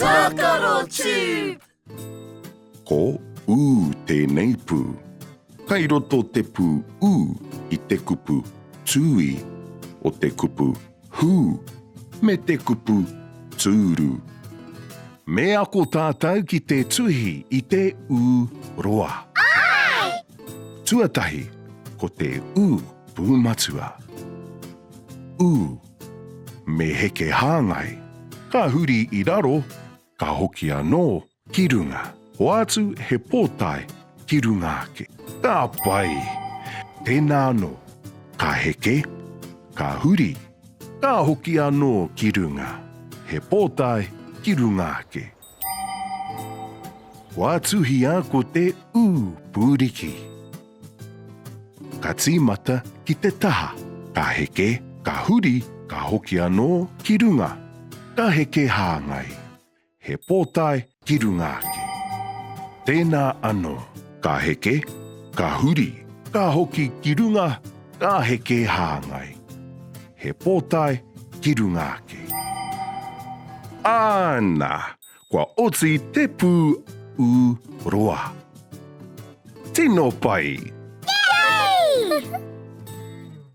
Takaro Tube! Ko tēnei pū. Kai roto te pū I te kupu tui o te kupu hū me te kupu tūru. Me ako tātou ki te tuhi I te roa. Ai! Tuatahi ko te pūmatua. Me heke hāngai. Ka huri I raro, ka hoki anō ki runga. O atu he pōtai ki runga ake. Ka pai. Tēnā anō. Ka heke, ka huri. Ka hoki anō ki runga. He pōtai ki runga ake. O atu hia ko te pūriki. Ka tīmata ki te taha. Ka heke, ka huri, ka hoki anō ki runga. Ka heke hāngai. He pōtai ki runga ake. Tēnā anō. Ka heke, ka huri, ka hoki ki runga. Ka heke hāngai. He pōtai ki runga ake. Āna, kua oti te pū roa. Tino pai! Yay!